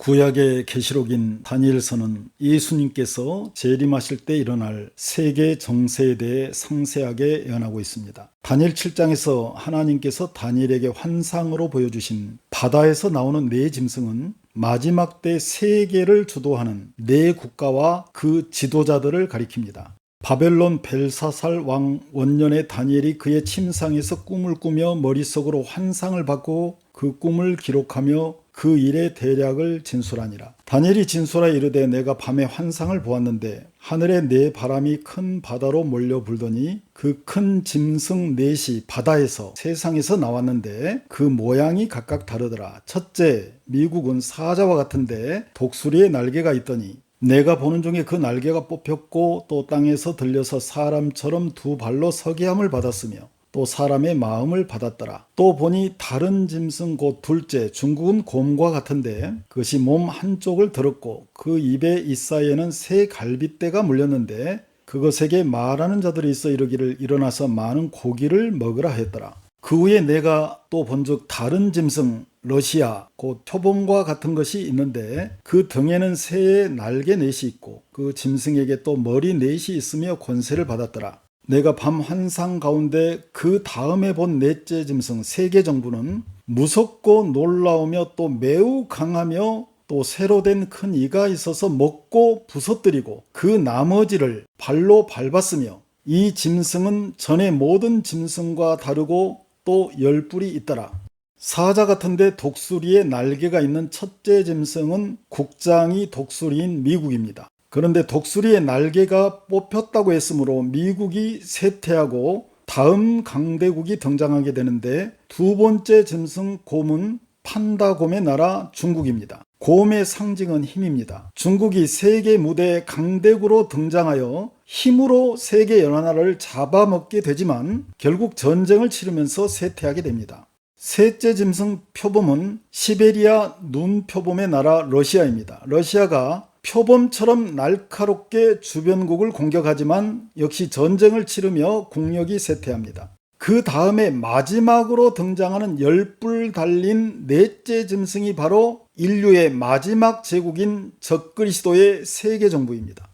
구약의 계시록인 다니엘서는 예수님께서 재림하실 때 일어날 세계 정세에 대해 상세하게 예언하고 있습니다. 다니엘 7장에서 하나님께서 다니엘에게 환상으로 보여주신 바다에서 나오는 네 짐승은 마지막 때 세계를 주도하는 네 국가와 그 지도자들을 가리킵니다. 바벨론 벨사살 왕 원년에 다니엘이 그의 침상에서 꿈을 꾸며 머릿속으로 환상을 받고 그 꿈을 기록하며 그 일의 대략을 진술하니라. 다니엘이 진술하여 이르되 내가 밤에 환상을 보았는데 하늘에 네 바람이 큰 바다로 몰려 불더니 그 큰 짐승 넷이 바다에서 세상에서 나왔는데 그 모양이 각각 다르더라. 첫째 미국은 사자와 같은데 독수리의 날개가 있더니 내가 보는 중에 그 날개가 뽑혔고 또 땅에서 들려서 사람처럼 두 발로 서게 함을 받았으며 또 사람의 마음을 받았더라. 또 보니 다른 짐승 곧 둘째 중국은 곰과 같은데 그것이 몸 한쪽을 들었고 그 입에 잇사이에는 새 갈빗대가 물렸는데 그것에게 말하는 자들이 있어 이르기를 일어나서 많은 고기를 먹으라 했더라. 그 후에 내가 또 본즉 다른 짐승 러시아 곧 표범과 같은 것이 있는데 그 등에는 새의 날개 넷이 있고 그 짐승에게 또 머리 넷이 있으며 권세를 받았더라. 내가 밤 환상 가운데 그 다음에 본 넷째 짐승 세계 정부는 무섭고 놀라우며 또 매우 강하며 또 새로 된 큰 이가 있어서 먹고 부서뜨리고 그 나머지를 발로 밟았으며 이 짐승은 전의 모든 짐승과 다르고 또 10뿔이 있더라. 사자 같은데 독수리의 날개가 있는 첫째 짐승은 국장이 독수리인 미국입니다. 그런데 독수리의 날개가 뽑혔다고 했으므로 미국이 쇠퇴하고 다음 강대국이 등장하게 되는데 두 번째 짐승 곰은 판다곰의 나라 중국입니다. 곰의 상징은 힘입니다. 중국이 세계 무대에 강대국으로 등장하여 힘으로 세계 여러 나라를 잡아먹게 되지만 결국 전쟁을 치르면서 쇠퇴하게 됩니다. 셋째 짐승 표범은 시베리아 눈표범의 나라 러시아입니다. 러시아가 표범처럼 날카롭게 주변국을 공격하지만 역시 전쟁을 치르며 국력이 쇠퇴합니다. 그 다음에 마지막으로 등장하는 10뿔 달린 넷째 짐승이 바로 인류의 마지막 제국인 적그리스도의 세계 정부입니다.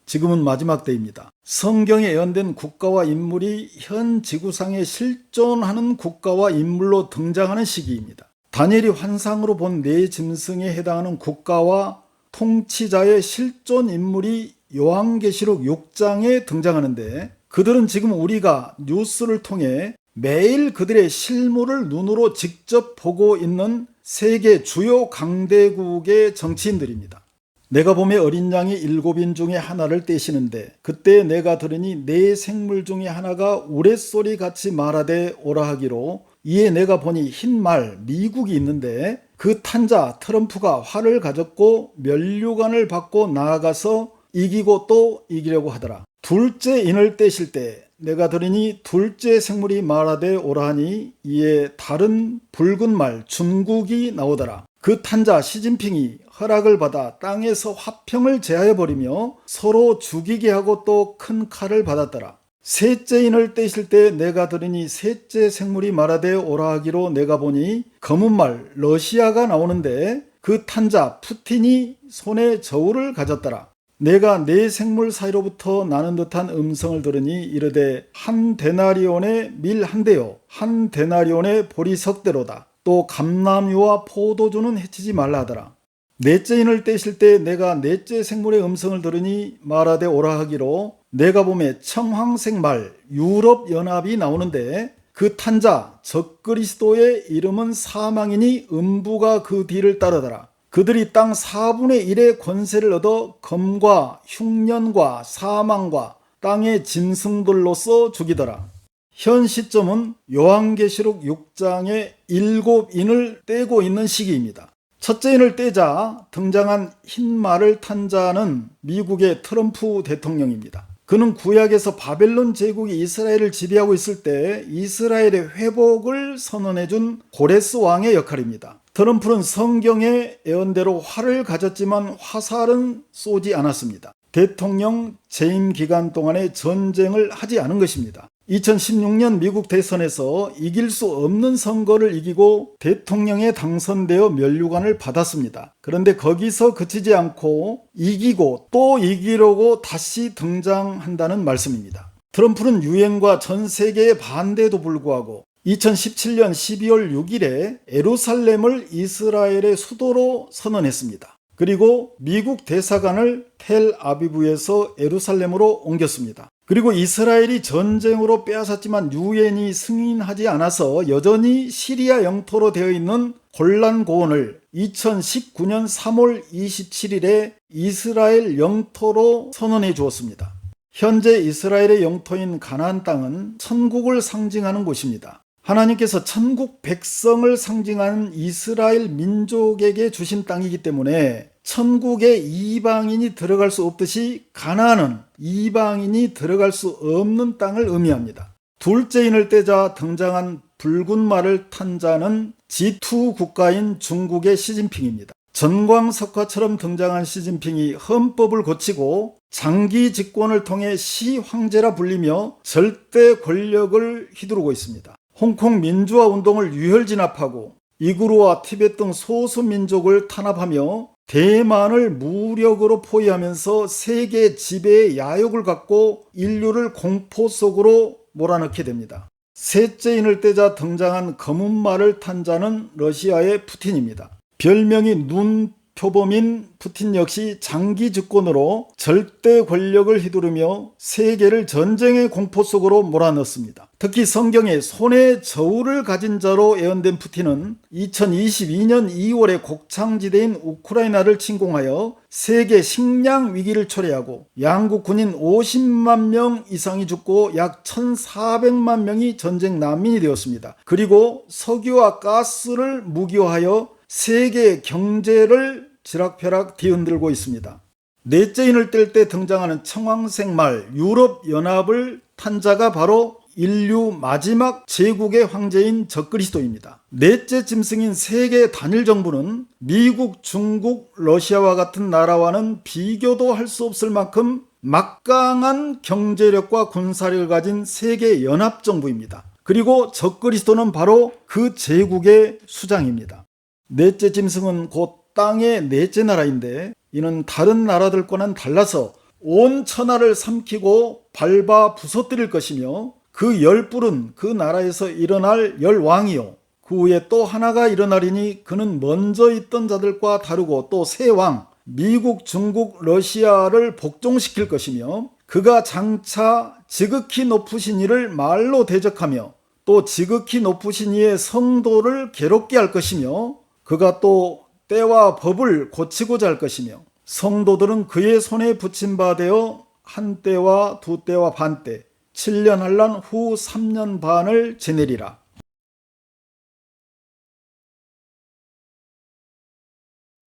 지금은 마지막 때입니다. 성경에 예언된 국가와 인물이 현 지구상에 실존하는 국가와 인물로 등장하는 시기입니다. 다니엘이 환상으로 본 네 짐승에 해당하는 국가와 통치자의 실존 인물이 요한계시록 6장에 등장하는데 그들은 지금 우리가 뉴스를 통해 매일 그들의 실물을 눈으로 직접 보고 있는 세계 주요 강대국의 정치인들입니다. 내가 보매 어린 양이 7인 중에 하나를 떼시는데 그때 내가 들으니 네 생물 중에 하나가 우레소리 같이 말하되 오라 하기로 이에 내가 보니 흰 말 미국이 있는데 그 탄자 트럼프가 활을 가졌고 면류관을 받고 나아가서 이기고 또 이기려고 하더라. 둘째 인을 떼실 때 내가 들으니 둘째 생물이 말하되 오라 하니 이에 다른 붉은 말 중국이 나오더라. 그 탄자 시진핑이 허락을 받아 땅에서 화평을 제하여 버리며 서로 죽이게 하고 또 큰 칼을 받았더라. 셋째 인을 떼실 때 내가 들으니 셋째 생물이 말하되 오라 하기로 내가 보니 검은 말 러시아가 나오는데 그 탄자 푸틴이 손에 저울을 가졌더라. 내가 네 생물 사이로부터 나는 듯한 음성을 들으니 이르되 한 데나리온의 밀 한 대요 한 데나리온의 보리 석 대로다. 또 감람유와 포도주는 해치지 말라 하더라. 넷째 인을 떼실 때 내가 넷째 생물의 음성을 들으니 말하되 오라 하기로 내가 보매 청황색 말 유럽연합이 나오는데 그 탄자 적그리스도의 이름은 사망이니 음부가 그 뒤를 따르더라. 그들이 땅 4분의 1의 권세를 얻어 검과 흉년과 사망과 땅의 짐승들로서 죽이더라. 현 시점은 요한계시록 6장의 7인을 떼고 있는 시기입니다. 첫째 인을 떼자 등장한 흰 말을 탄 자는 미국의 트럼프 대통령입니다. 그는 구약에서 바벨론 제국이 이스라엘을 지배하고 있을 때 이스라엘의 회복을 선언해준 고레스 왕의 역할입니다. 트럼프는 성경의 예언대로 활을 가졌지만 화살은 쏘지 않았습니다. 대통령 재임 기간 동안에 전쟁을 하지 않은 것입니다. 2016년 미국 대선에서 이길 수 없는 선거를 이기고 대통령에 당선되어 면류관을 받았습니다. 그런데 거기서 그치지 않고 이기고 또 이기려고 다시 등장한다는 말씀입니다. 트럼프는 유엔과 전 세계의 반대에도 불구하고 2017년 12월 6일에 예루살렘을 이스라엘의 수도로 선언했습니다. 그리고 미국 대사관을 텔아비브에서 예루살렘으로 옮겼습니다. 그리고 이스라엘이 전쟁으로 빼앗았지만 유엔이 승인하지 않아서 여전히 시리아 영토로 되어 있는 골란 고원을 2019년 3월 27일에 이스라엘 영토로 선언해 주었습니다. 현재 이스라엘의 영토인 가나안 땅은 천국을 상징하는 곳입니다. 하나님께서 천국 백성을 상징하는 이스라엘 민족에게 주신 땅이기 때문에 천국에 이방인이 들어갈 수 없듯이 가나안은 이방인이 들어갈 수 없는 땅을 의미합니다. 둘째인을 떼자 등장한 붉은 말을 탄 자는 G2 국가인 중국의 시진핑입니다. 전광석화처럼 등장한 시진핑이 헌법을 고치고 장기 집권을 통해 시황제라 불리며 절대 권력을 휘두르고 있습니다. 홍콩 민주화 운동을 유혈 진압하고 이구르와 티베트 등 소수민족을 탄압하며 대만을 무력으로 포위하면서 세계 지배의 야욕을 갖고 인류를 공포 속으로 몰아넣게 됩니다. 셋째인을 떼자 등장한 검은 말을 탄 자는 러시아의 푸틴입니다. 별명이 눈표범인 푸틴 역시 장기 집권으로 절대 권력을 휘두르며 세계를 전쟁의 공포 속으로 몰아넣습니다. 특히 성경에 손에 저울을 가진 자로 예언된 푸틴은 2022년 2월에 곡창지대인 우크라이나를 침공하여 세계 식량 위기를 초래하고 양국 군인 50만 명 이상이 죽고 약 1,400만 명이 전쟁 난민이 되었습니다. 그리고 석유와 가스를 무기화하여 세계 경제를 지락펴락 뒤흔들고 있습니다. 넷째인을 뗄 때 등장하는 청황색 말 유럽연합을 탄 자가 바로 인류 마지막 제국의 황제인 적그리스도입니다. 넷째 짐승인 세계 단일 정부는 미국, 중국, 러시아와 같은 나라와는 비교도 할 수 없을 만큼 막강한 경제력과 군사력을 가진 세계 연합 정부입니다. 그리고 적그리스도는 바로 그 제국의 수장입니다. 넷째 짐승은 곧 땅의 넷째 나라인데 이는 다른 나라들과는 달라서 온 천하를 삼키고 밟아 부서뜨릴 것이며 그 열불은 그 나라에서 일어날 열왕이요 그 후에 또 하나가 일어나리니 그는 먼저 있던 자들과 다르고 또 새 왕 미국, 중국, 러시아를 복종시킬 것이며 그가 장차 지극히 높으신 이를 말로 대적하며 또 지극히 높으신 이의 성도를 괴롭게 할 것이며 그가 또 때와 법을 고치고자 할 것이며 성도들은 그의 손에 붙임 바 되어 한 때와 두 때와 반 때 7년 한란 후 3년 반을 지내리라.